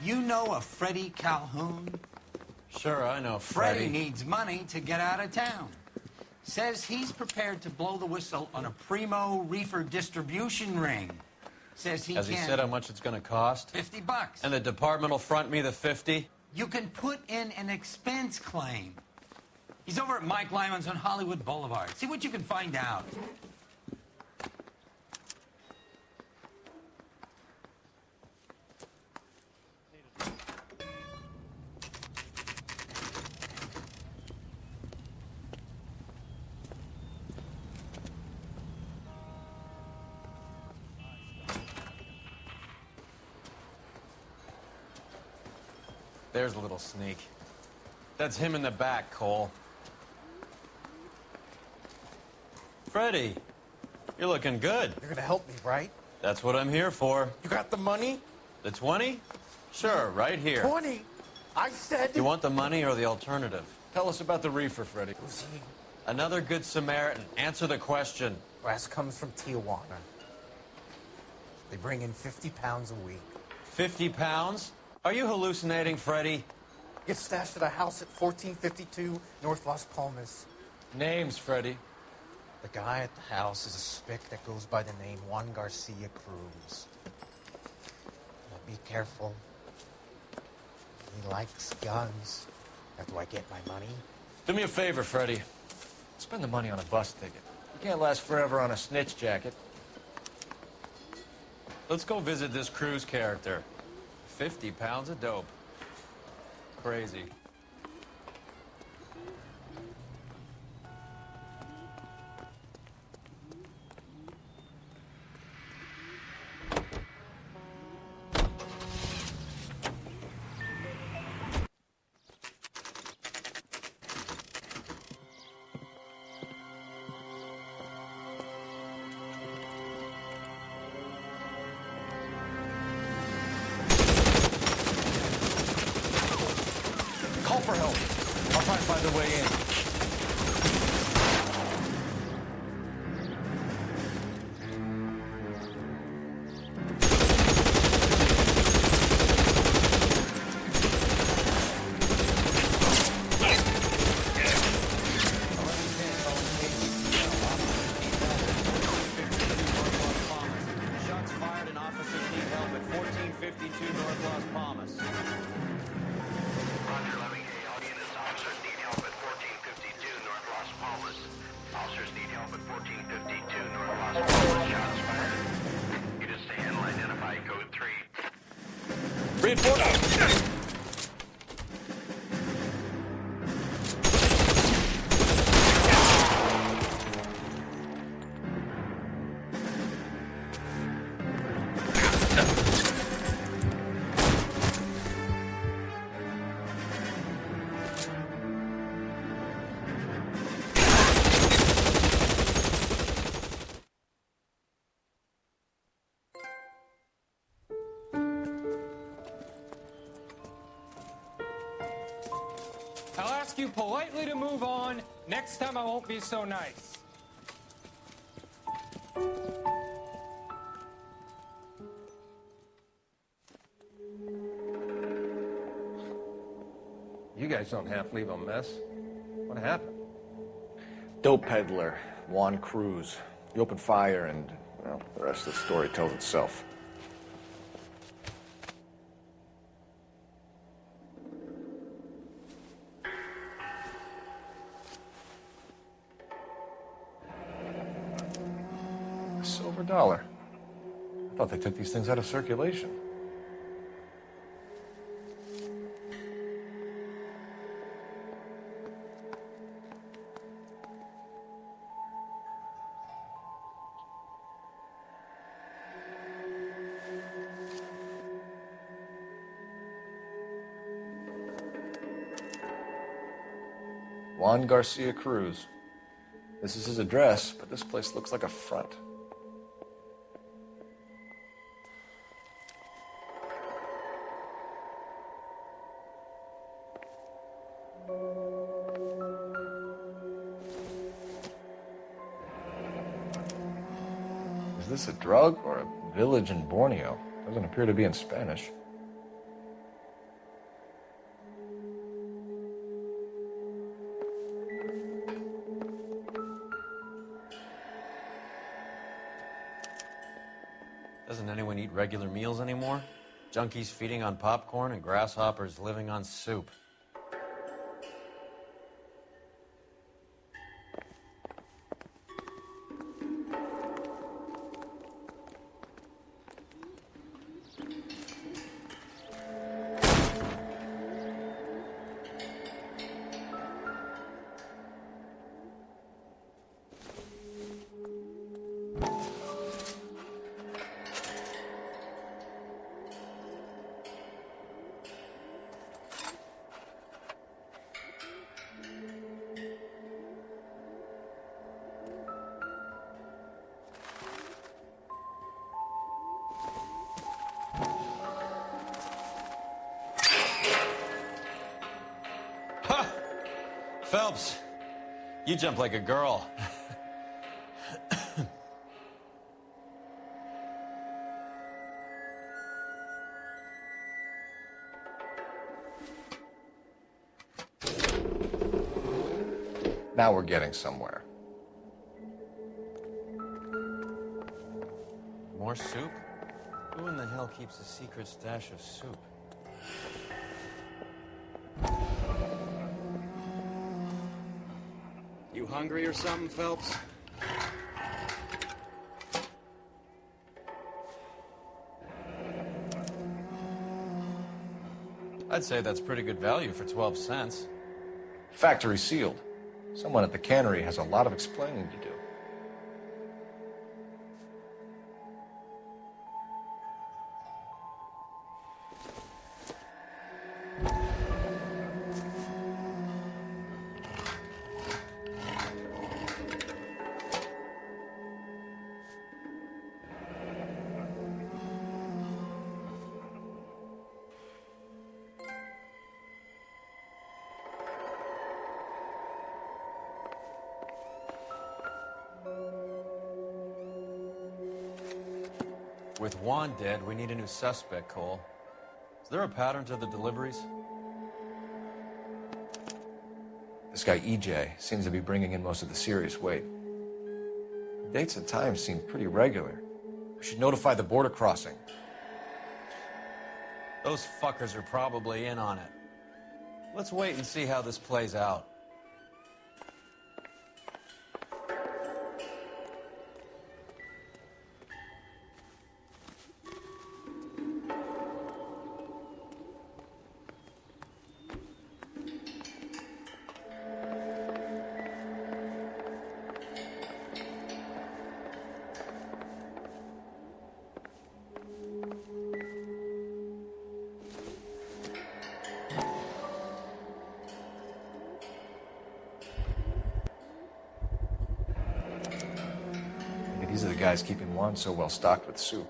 You know a Freddie Calhoun? Sure, I know Freddie needs money to get out of town. Says he's prepared to blow the whistle on a primo reefer distribution ring. Says he Has he said how much it's going to cost? $50. And the department will front me the 50? You can put in an expense claim. He's over at Mike Lyman's on Hollywood Boulevard. See what you can find out. There's a little sneak. That's him in the back, Cole. Freddie, you're looking good. You're gonna help me, right? That's what I'm here for. You got the money? The 20? Sure, right here. 20? I said... You want the money or the alternative? Tell us about the reefer, Freddie. Who's he? Another good Samaritan. Answer the question. Brass comes from Tijuana. They bring in 50 pounds a week. 50 pounds? Are you hallucinating, Freddie? Gets stashed at a house at 1452 North Las Palmas. Names, Freddie. The guy at the house is a spick that goes by the name Juan Garcia Cruz. Now be careful. He likes guns. How do I get my money? Do me a favor, Freddie. Spend the money on a bus ticket. You can't last forever on a snitch jacket. Let's go visit this Cruz character. 50 pounds of dope. Crazy. Call for help. I'll try and find a way in. Shots fired and officers need help at 1452 North Las Palmas. Officers need help at 1452 North Las Palmas. Officers need help at 1452 North Las Palmas. Shots fired. Units to handle identify code 3. Reinforce. I'll ask you politely to move on. Next time I won't be so nice. You guys don't half leave a mess. What happened? Dope peddler, Juan Cruz. He opened fire and, well, the rest of the story tells itself. A silver dollar. I thought they took these things out of circulation. Juan Garcia Cruz. This is his address, but this place looks like a front. Is this a drug or a village in Borneo? Doesn't appear to be in Spanish. doesn't anyone eat regular meals anymore? Junkies feeding on popcorn and grasshoppers living on soup. Phelps, you jump like a girl. Now we're getting somewhere. More soup? Who in the hell keeps a secret stash of soup? You hungry or something, Phelps? I'd say that's pretty good value for 12 cents. Factory sealed. Someone at the cannery has a lot of explaining to do. With Juan dead, we need a new suspect, Cole. Is there a pattern to the deliveries? This guy, EJ, seems to be bringing in most of the serious weight. The dates and times seem pretty regular. We should notify the border crossing. Those fuckers are probably in on it. Let's wait and see how this plays out. These are the guys keeping Juan so well stocked with soup.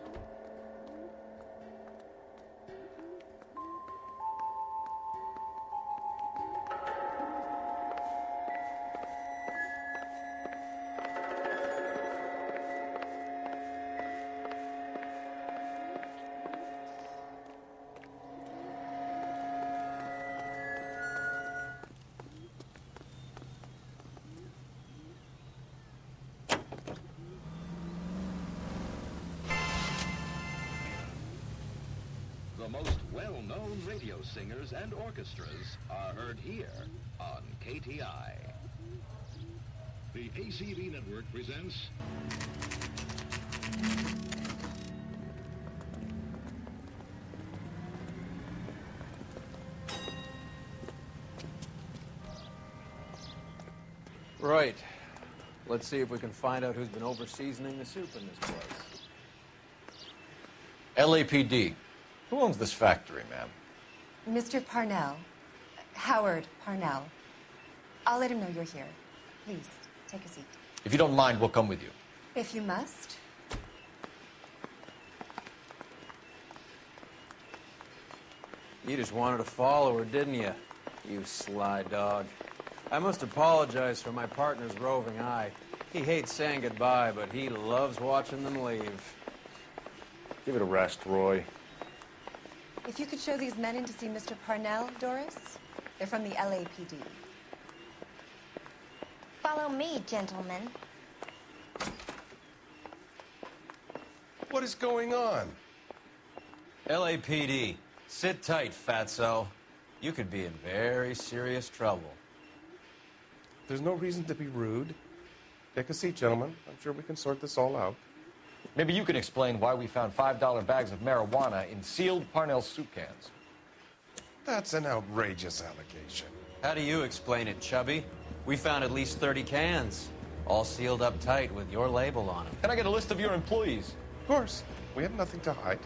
The most well-known radio singers and orchestras are heard here on KTI. The ACV network presents... Right. Let's see if we can find out who's been over-seasoning the soup in this place. LAPD. Who owns this factory, ma'am? Mr. Parnell. Howard Parnell. I'll let him know you're here. Please, take a seat. If you don't mind, we'll come with you. If you must. You just wanted to follow her, didn't you? You sly dog. I must apologize for my partner's roving eye. He hates saying goodbye, but he loves watching them leave. Give it a rest, Roy. If you could show these men in to see Mr. Parnell, Doris. They're from the LAPD. Follow me, gentlemen. What What is going on? LAPD. Sit tight, fatso. You could be in very serious trouble. There's no reason to be rude. Take a seat, gentlemen. I'm sure we can sort this all out. Maybe you can explain why we found $5 bags of marijuana in sealed Parnell soup cans. That's an outrageous allegation. How do you explain it, Chubby? We found at least 30 cans, all sealed up tight with your label on them. Can I get a list of your employees? Of course. We have nothing to hide.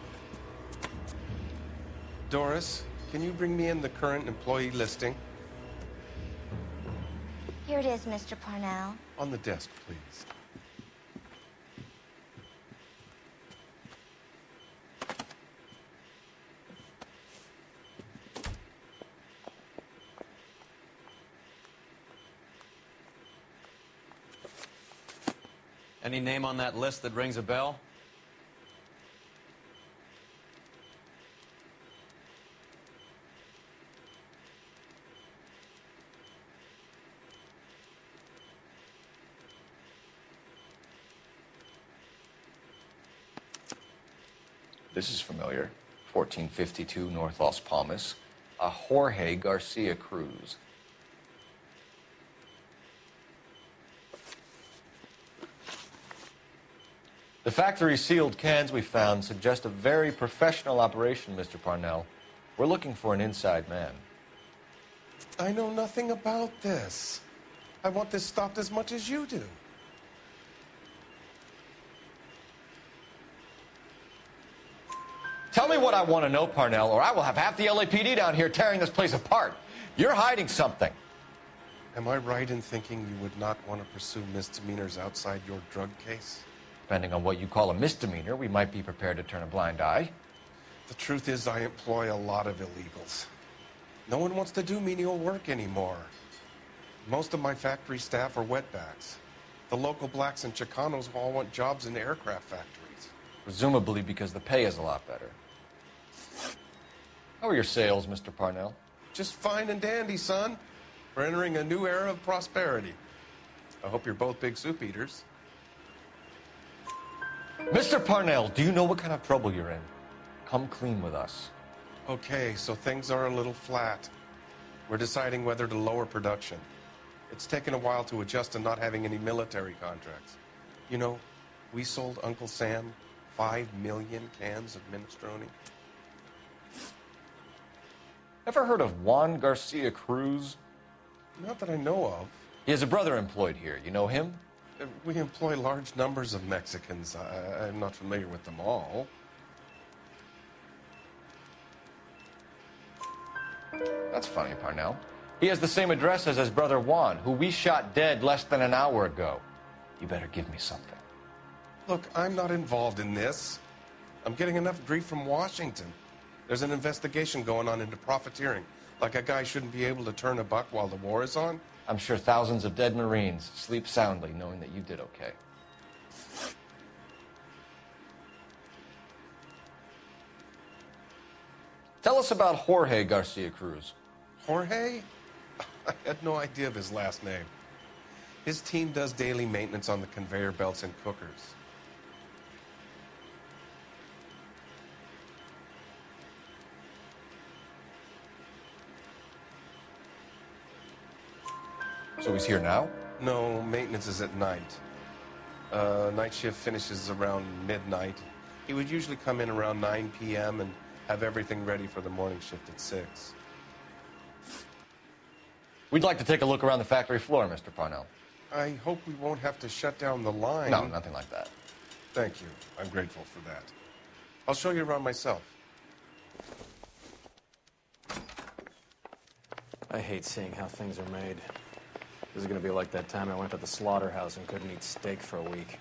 Doris, can you bring me in the current employee listing? Here it is, Mr. Parnell. On the desk, please. Any name on that list that rings a bell? This is familiar. 1452 North Las Palmas. A Jorge Garcia Cruz. The factory-sealed cans we found suggest a very professional operation, Mr. Parnell. We're looking for an inside man. I know nothing about this. I want this stopped as much as you do. Tell me what I want to know, Parnell, or I will have half the LAPD down here tearing this place apart. You're hiding something. Am I right in thinking you would not want to pursue misdemeanors outside your drug case? Depending on what you call a misdemeanor, we might be prepared to turn a blind eye. The truth is, I employ a lot of illegals. No one wants to do menial work anymore. Most of my factory staff are wetbacks. The local blacks and Chicanos all want jobs in aircraft factories. Presumably because the pay is a lot better. How are your sales, Mr. Parnell? Just fine and dandy, son. We're entering a new era of prosperity. I hope you're both big soup eaters. Mr. Parnell, do you know what kind of trouble you're in? Come clean with us. Okay, so things are a little flat. We're deciding whether to lower production. It's taken a while to adjust to not having any military contracts. You know, we sold Uncle Sam 5 million cans of minestrone. Ever heard of Juan Garcia Cruz? Not that I know of. He has a brother employed here. You know him? We employ large numbers of Mexicans. I'm not familiar with them all. That's funny, Parnell. He has the same address as his brother Juan, who we shot dead less than an hour ago. You better give me something. Look, I'm not involved in this. I'm getting enough grief from Washington. There's an investigation going on into profiteering. Like a guy shouldn't be able to turn a buck while the war is on. I'm sure thousands of dead Marines sleep soundly knowing that you did okay. Tell us about Jorge Garcia Cruz. Jorge? I had no idea of his last name. His team does daily maintenance on the conveyor belts and cookers. So he's here now? No, maintenance is at night. Night shift finishes around midnight. He would usually come in around 9 p.m. and have everything ready for the morning shift at 6. We'd like to take a look around the factory floor, Mr. Parnell. I hope we won't have to shut down the line. No, nothing like that. Thank you. I'm grateful for that. I'll show you around myself. I hate seeing how things are made. This is gonna be like that time I went to the slaughterhouse and couldn't eat steak for a week.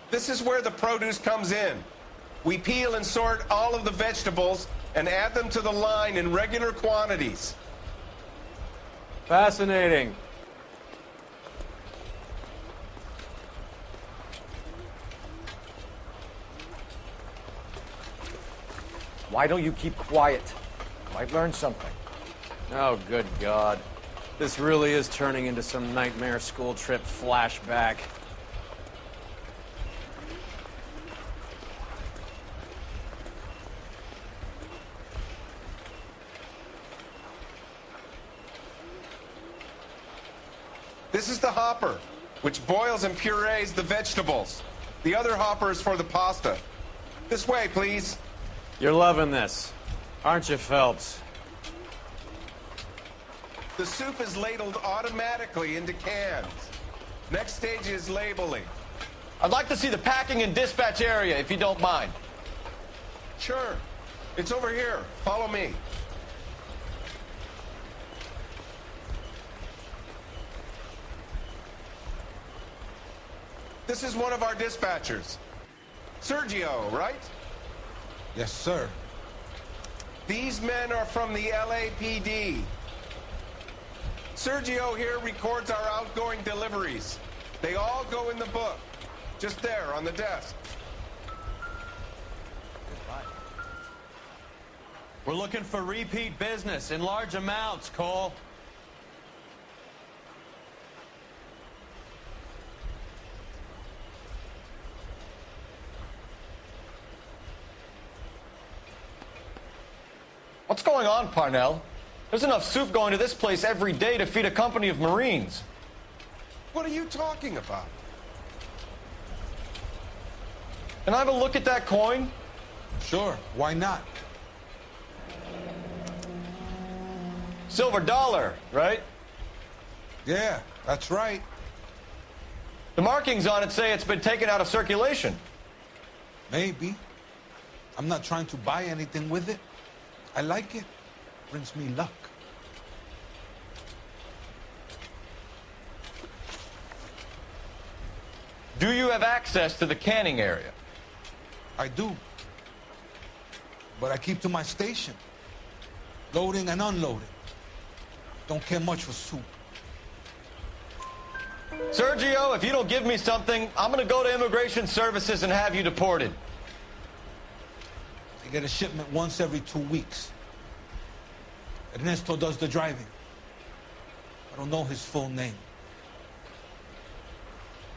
This is where the produce comes in. We peel and sort all of the vegetables and add them to the line in regular quantities. Fascinating. Why don't you keep quiet? Might learn something. Oh, good God. This really is turning into some nightmare school trip flashback. This is the hopper, which boils and purees the vegetables. The other hopper is for the pasta. This way, please. You're loving this, aren't you, Phelps? The soup is ladled automatically into cans. Next stage is labeling. I'd like to see the packing and dispatch area, if you don't mind. Sure. It's over here. Follow me. This is one of our dispatchers. Sergio, right? Yes, sir. These men are from the LAPD. Sergio here records our outgoing deliveries. They all go in the book. Just there on the desk. We're looking for repeat business in large amounts, Cole. What's going on, Parnell? There's enough soup going to this place every day to feed a company of Marines. What are you talking about? Can I have a look at that coin? Sure, why not? Silver dollar, right? Yeah, that's right. The markings on it say it's been taken out of circulation. Maybe. I'm not trying to buy anything with it. I like it. Brings me luck. Do you have access to the canning area? I do. But I keep to my station. Loading and unloading. Don't care much for soup. Sergio, if you don't give me something, I'm going to go to Immigration Services and have you deported. I get a shipment once every 2 weeks. Ernesto does the driving. I don't know his full name.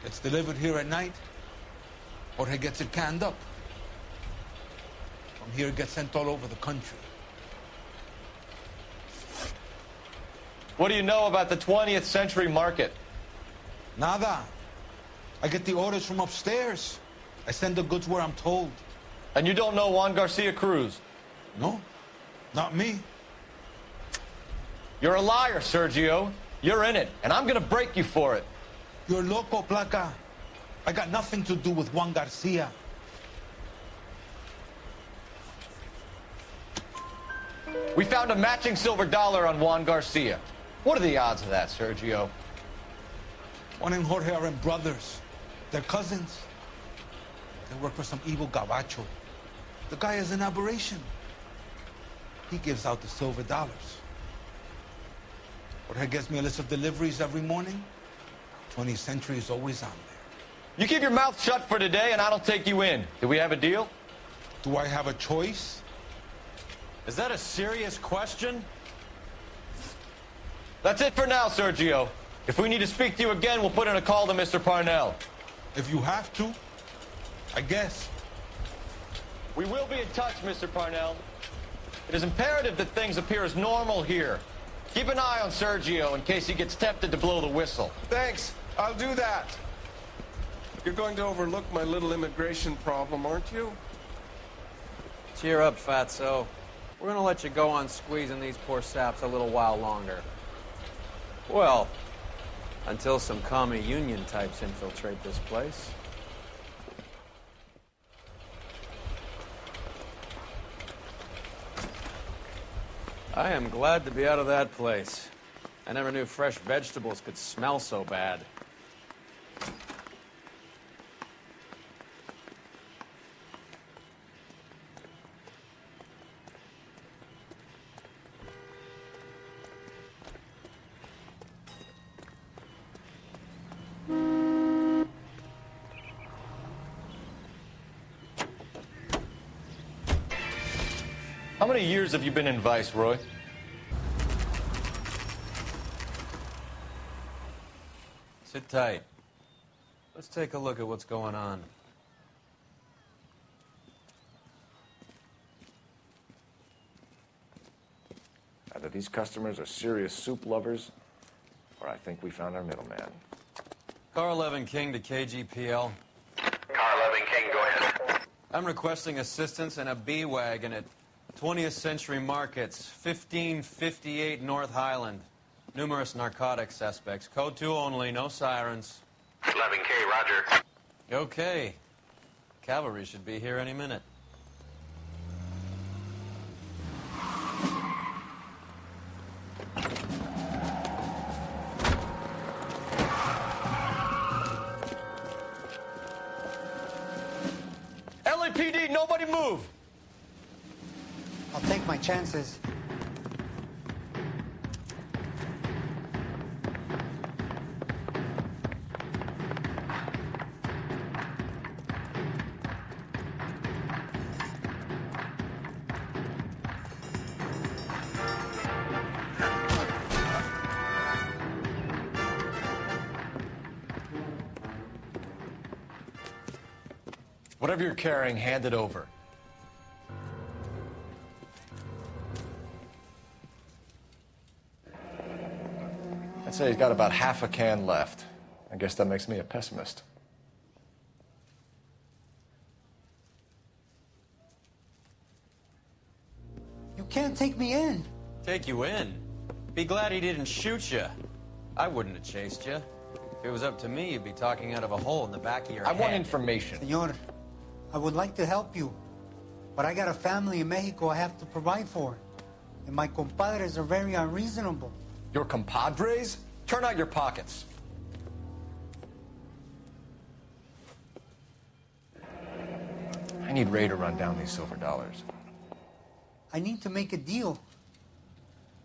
Gets delivered here at night, or he gets it canned up. From here, it gets sent all over the country. What do you know about the 20th century market? Nada. I get the orders from upstairs. I send the goods where I'm told. And you don't know Juan Garcia Cruz? No, not me. You're a liar, Sergio. You're in it, and I'm gonna break you for it. You're loco, Placa. I got nothing to do with Juan Garcia. We found a matching silver dollar on Juan Garcia. What are the odds of that, Sergio? Juan and Jorge are brothers. They're cousins. They work for some evil gabacho. The guy is an aberration. He gives out the silver dollars. Jorge gives me a list of deliveries every morning. 20th Century is always on there. You keep your mouth shut for today, and I don't take you in. Do we have a deal? Do I have a choice? Is that a serious question? That's it for now, Sergio. If we need to speak to you again, we'll put in a call to Mr. Parnell. If you have to, I guess. We will be in touch, Mr. Parnell. It is imperative that things appear as normal here. Keep an eye on Sergio in case he gets tempted to blow the whistle. Thanks. I'll do that. You're going to overlook my little immigration problem, aren't you? Cheer up, fatso. We're gonna let you go on squeezing these poor saps a little while longer. Well, until some commie union types infiltrate this place. I am glad to be out of that place. I never knew fresh vegetables could smell so bad. How many years have you been in Vice, Roy? Sit tight. Let's take a look at what's going on. Either these customers are serious soup lovers, or I think we found our middleman. Car 11 King to KGPL. Car 11 King, go ahead. I'm requesting assistance in a B-Wagon at 20th Century Markets, 1558 North Highland. Numerous narcotic suspects. Code 2 only, no sirens. 11K, roger. Okay. Cavalry should be here any minute. LAPD, nobody move! I'll take my chances. Whatever you're carrying, hand it over. I'd say he's got about half a can left. I guess that makes me a pessimist. You can't take me in. Take you in? Be glad he didn't shoot you. I wouldn't have chased you. If it was up to me, you'd be talking out of a hole in the back of your head. I want information. Senor, I would like to help you, but I got a family in Mexico I have to provide for. And my compadres are very unreasonable. Your compadres? Turn out your pockets. I need Ray to run down these silver dollars. I need to make a deal.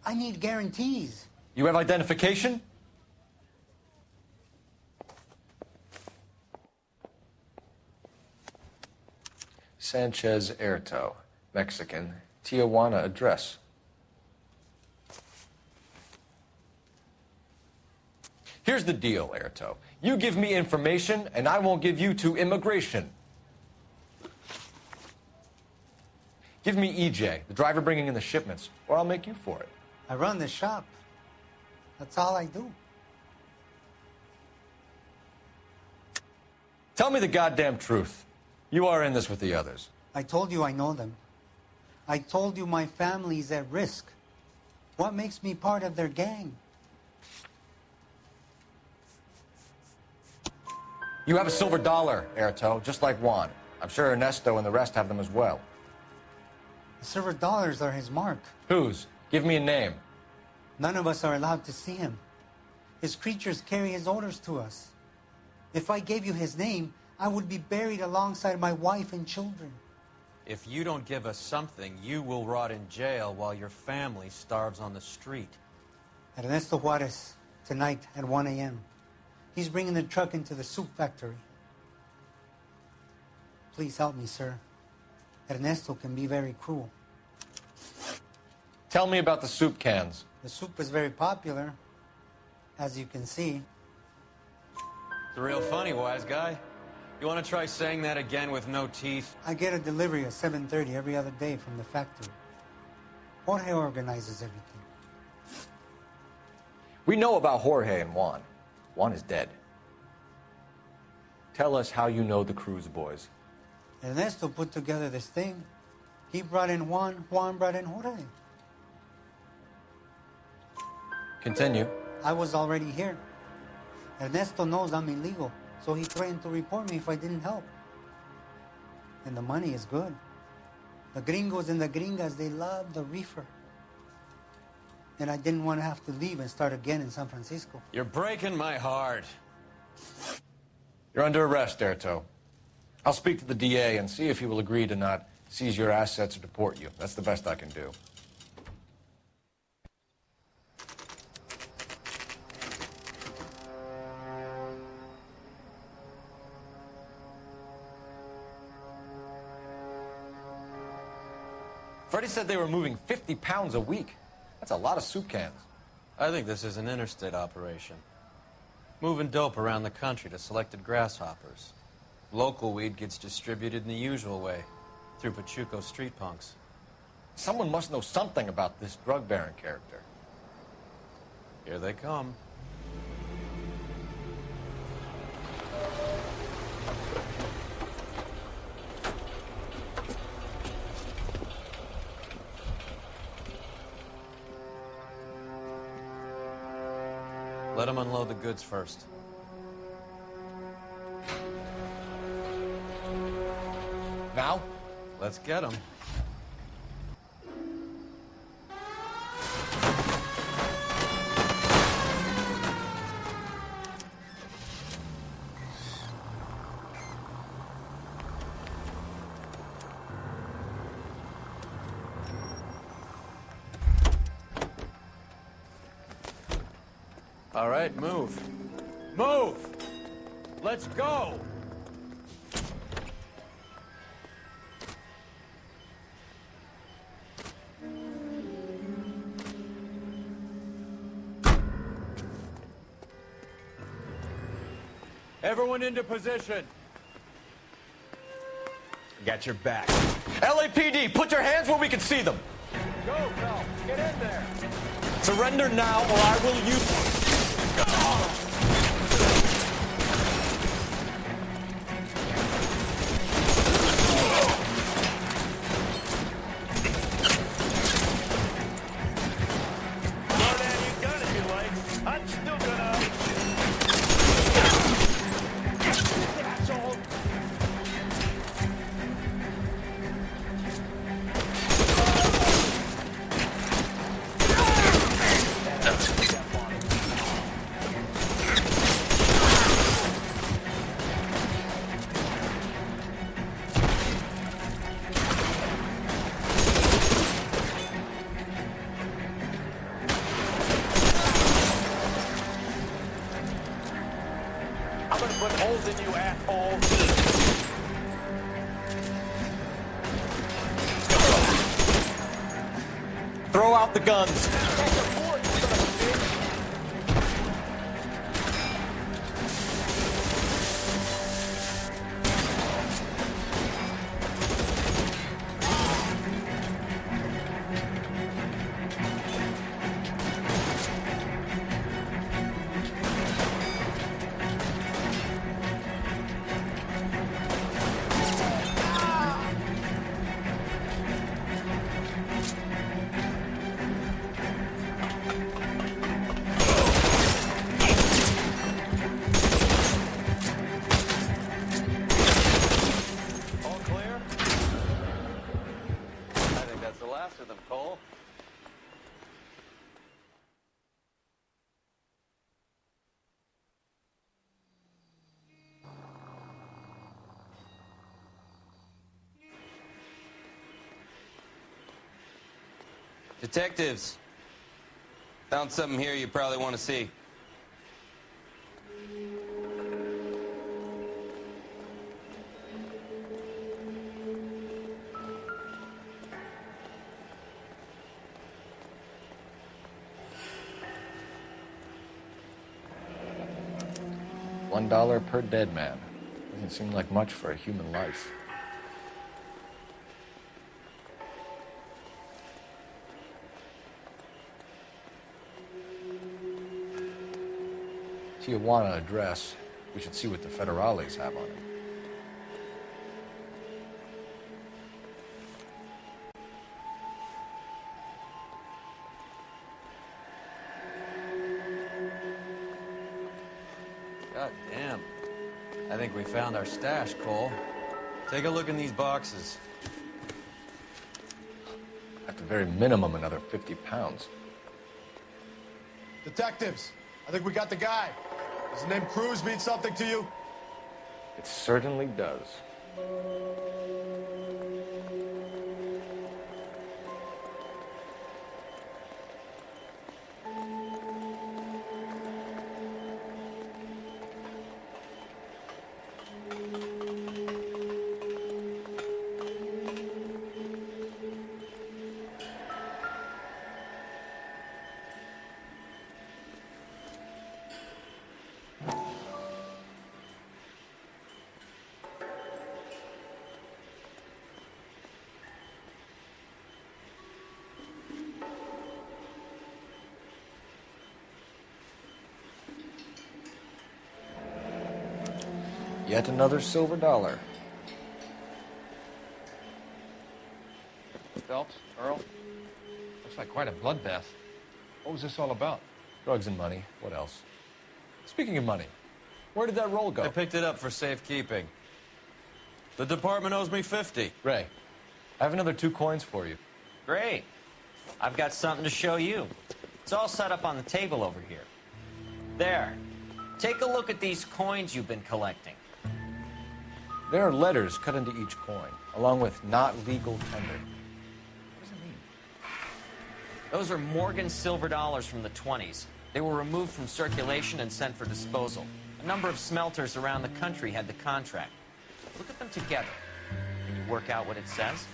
I need guarantees. You have identification? Sanchez Airto, Mexican, Tijuana address. Here's the deal, Airto. You give me information, and I won't give you to immigration. Give me EJ, the driver bringing in the shipments, or I'll make you for it. I run the shop. That's all I do. Tell me the goddamn truth. You are in this with the others. I told you I know them. I told you my family's at risk. What makes me part of their gang? You have a silver dollar, Airto, just like Juan. I'm sure Ernesto and the rest have them as well. The silver dollars are his mark. Whose? Give me a name. None of us are allowed to see him. His creatures carry his orders to us. If I gave you his name, I would be buried alongside my wife and children. If you don't give us something, you will rot in jail while your family starves on the street. Ernesto Juarez, tonight at 1 a.m. He's bringing the truck into the soup factory. Please help me, sir. Ernesto can be very cruel. Tell me about the soup cans. The soup is very popular, as you can see. It's real funny, wise guy. You want to try saying that again with no teeth? I get a delivery at 7:30 every other day from the factory. Jorge organizes everything. We know about Jorge and Juan. Juan is dead. Tell us how you know the Cruz boys. Ernesto put together this thing. He brought in Juan, Juan brought in Jorge. Continue. I was already here. Ernesto knows I'm illegal, so he threatened to report me if I didn't help. And the money is good. The gringos and the gringas, they love the reefer. And I didn't want to have to leave and start again in San Francisco. You're breaking my heart. You're under arrest, Airto. I'll speak to the DA and see if he will agree to not seize your assets or deport you. That's the best I can do. Freddie said they were moving 50 pounds a week. That's a lot of soup cans. I think this is an interstate operation. Moving dope around the country to selected grasshoppers. Local weed gets distributed in the usual way, through Pachuco street punks. Someone must know something about this drug baron character. Here they come. Let them unload the goods first. Now? Let's get them. All right, move. Move! Let's go! Everyone into position. Got your back. LAPD, put your hands where we can see them. Go, Phelps. Get in there. Surrender now or I will use... I'm gonna put holes in you, asshole. Throw out the guns. After them, Cole. Detectives, found something here you probably want to see. $1 per dead man. Doesn't seem like much for a human life. Tijuana address. We should see what the federales have on it. God damn. I think we found our stash, Cole. Take a look in these boxes. At the very minimum, another 50 pounds. Detectives, I think we got the guy. Does the name Cruz mean something to you? It certainly does. Yet another silver dollar. Phelps, Earl, looks like quite a bloodbath. What was this all about? Drugs and money. What else? Speaking of money, where did that roll go? I picked it up for safekeeping. The department owes me 50. Ray, I have another 2 coins for you. Great. I've got something to show you. It's all set up on the table over here. There. Take a look at these coins you've been collecting. There are letters cut into each coin, along with not legal tender. What does it mean? Those are Morgan silver dollars from the 20s. They were removed from circulation and sent for disposal. A number of smelters around the country had the contract. Look at them together. Can you work out what it says?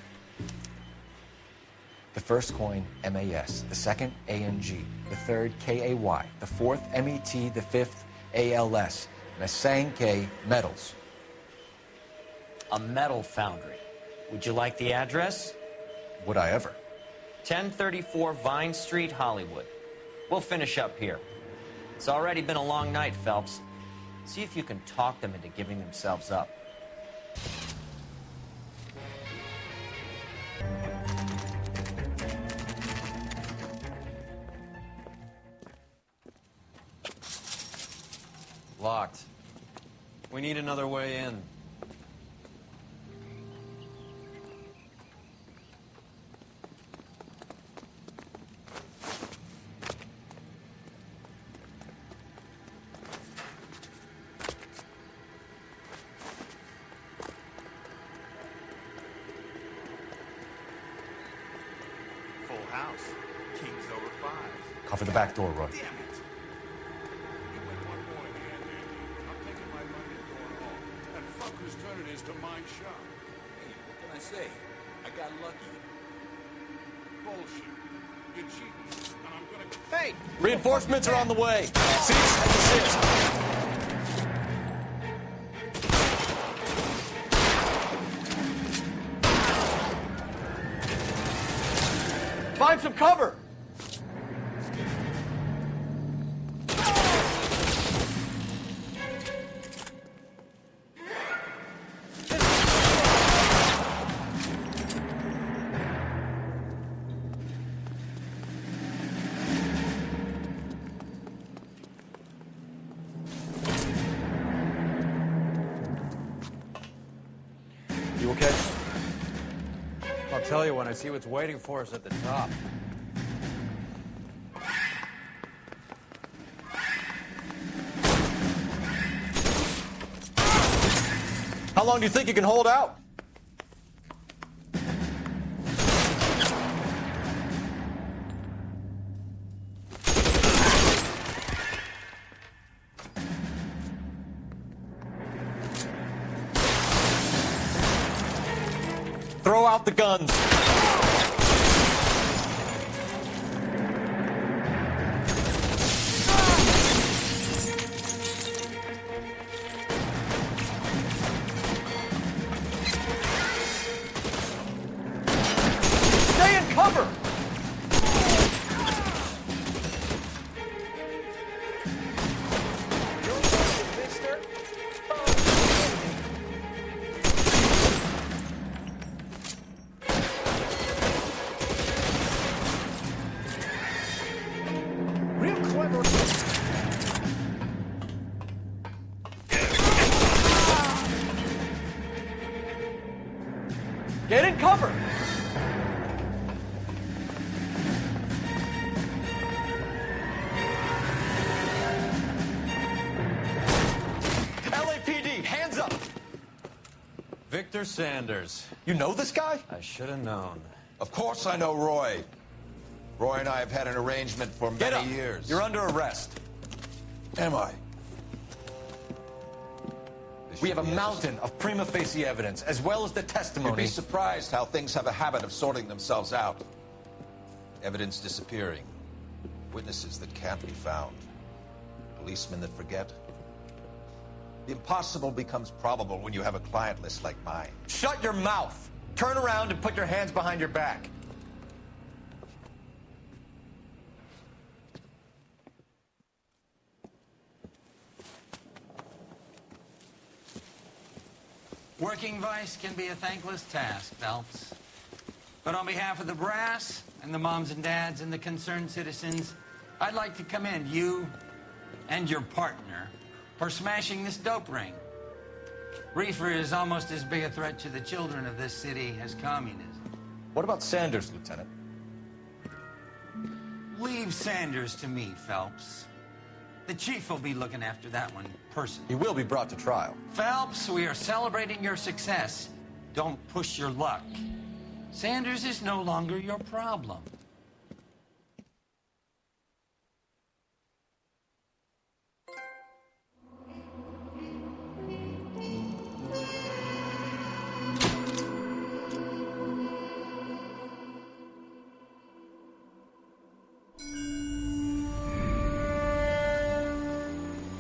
The first coin, MAS. The second, ANG. The third, KAY. The fourth, MET. The fifth, ALS. And a Sankey metals. A metal foundry. Would you like the address? Would I ever? 1034 Vine Street, Hollywood. We'll finish up here. It's already been a long night, Phelps. See if you can talk them into giving themselves up. Locked. We need another way in. Full house. Kings over 5. Cover the back door, Roy. Damn it. Whose turn it is to mine shop. Hey, what can I say? I got lucky. Bullshit. You're cheating, and I'm gonna... Hey! Reinforcements are on the way. Cease and desist. Find some cover! You okay? I'll tell you when I see what's waiting for us at the top. How long do you think you can hold out? Throw out the guns. Stay in cover! Real clever. Get in cover! LAPD, hands up! Victor Sanders. You know this guy? I should have known. Of course I know Roy. Roy and I have had an arrangement for Get many up. years. You're under arrest. Am I? We have a mountain of prima facie evidence, as well as the You'd testimony. be surprised how things have a habit of sorting themselves out. Evidence disappearing. Witnesses that can't be found. Policemen that forget. The impossible becomes probable when you have a client list like mine. Shut your mouth. Turn around and put your hands behind your back. Working vice can be a thankless task, Phelps. But on behalf of the brass and the moms and dads and the concerned citizens, I'd like to commend you and your partner for smashing this dope ring. Reefer is almost as big a threat to the children of this city as communism. What about Sanders, Lieutenant? Leave Sanders to me, Phelps. The chief will be looking after that one personally. He will be brought to trial. Phelps, we are celebrating your success. Don't push your luck. Sanders is no longer your problem.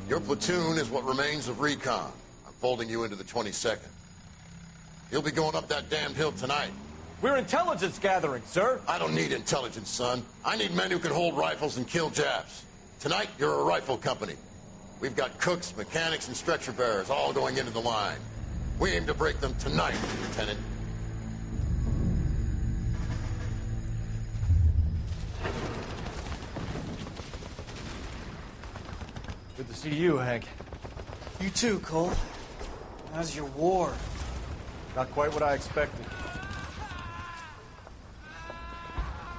Your platoon is what remains of recon. I'm folding you into the 22nd. You'll be going up that damned hill tonight. We're intelligence gathering, sir. I don't need intelligence, son. I need men who can hold rifles and kill Japs. Tonight, you're a rifle company. We've got cooks, mechanics, and stretcher bearers all going into the line. We aim to break them tonight, Lieutenant. Good to see you, Hank. You too, Cole. How's your war? Not quite what I expected.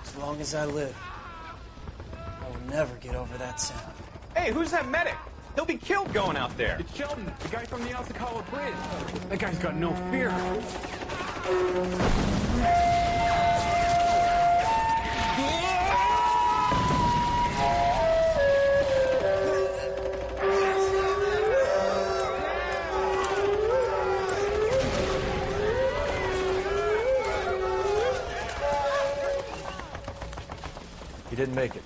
As long as I live, I will never get over that sound. Hey, who's that medic? He'll be killed going out there. It's Sheldon, the guy from the Asakawa Bridge. That guy's got no fear. He didn't make it.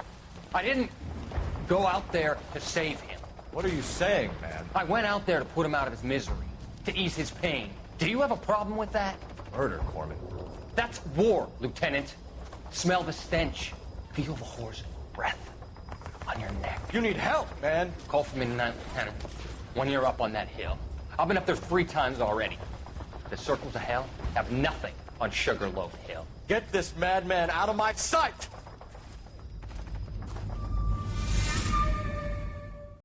I didn't go out there to save him. What are you saying, man? I went out there to put him out of his misery, to ease his pain. Do you have a problem with that? Murder, Corman. That's war, Lieutenant. Smell the stench. Feel the horse's breath on your neck. You need help, man. Call for me tonight, Lieutenant. When you're up on that hill. I've been up there 3 times already. The circles of hell have nothing on Sugarloaf Hill. Get this madman out of my sight!